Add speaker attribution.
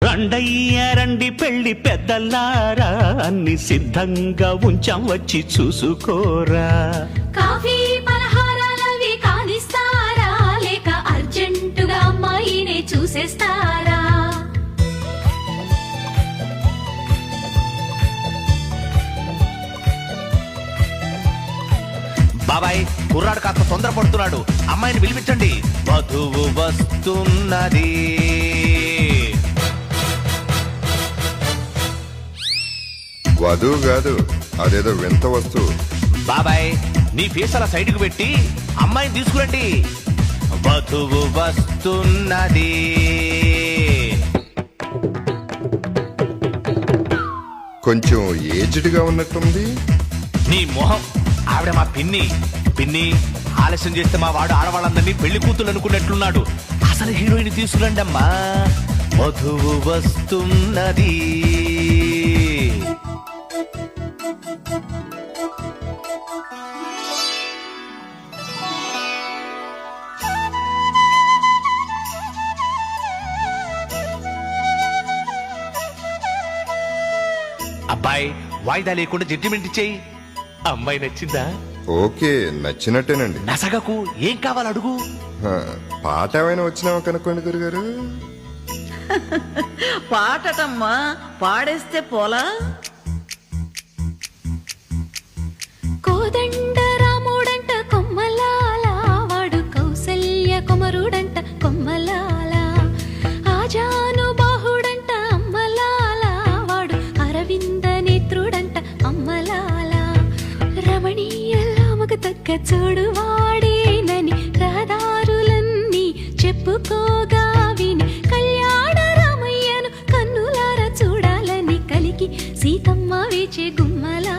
Speaker 1: రండయ్య రండి పెళ్లి పెద్దలారా, అన్ని సిద్ధంగా ఉంచాం వచ్చి చూసుకోరా.
Speaker 2: కాఫీ పలహారాలవి కానిస్తారా, లేక అర్జెంటుగా అమ్మాయినే చూసేస్తారా?
Speaker 3: బాబాయ్ కుర్రాడు కాస్త తొందరపడుతున్నాడు, అమ్మాయిని పిలిపించండి. వధువు వస్తున్నది.
Speaker 4: వధువు కాదు, అదేదో వింత వస్తువు.
Speaker 3: బాబాయ్ నీ ఫేస్ అలా సైడ్కి పెట్టి అమ్మాయిని తీసుకురండి. వధువు వస్తున్నది.
Speaker 4: కొంచెం ఏజ్డ్ గా ఉన్నట్టుంది.
Speaker 3: నీ మొహం, ఆవిడ మా పిన్ని. పిన్ని ఆలస్యం చేస్తే మా వాడు ఆడవాళ్ళందరినీ పెళ్లి కూతురు అనుకున్నట్లున్నాడు. అసలు హీరోయిన్ తీసుకురండి అమ్మా. వధువు వస్తున్నది. అబ్బాయి వాయిదా లేకుండా జడ్జిమెంట్ ఇచ్చేయి. అమ్మాయి నచ్చిందా?
Speaker 4: ఓకే, నచ్చినట్టేనండి.
Speaker 3: నసగకు, ఏం కావాలి అడుగు.
Speaker 4: పాట ఏమైనా వచ్చినావా కనుక్కోండి గురుగారు.
Speaker 5: పాటటమ్మా, పాడేస్తే పోలా.
Speaker 2: కోదండ రాముడంట కొమ్మలాల, వాడు కౌసల్య కుమరుడంట కొమ్మలాల. ఆజాను బాహుడంట అమ్మలాల, వాడు అరవింద నేత్రుడంట అమ్మలాల. రమణీయలామకు తగ్గ చూడువాడేనని రహదారులన్నీ చెప్పుకోగా విని, కళ్యాణ రామయ్యను కన్నులార చూడాలని కలిగి సీతమ్మ వేచే గుమ్మలా.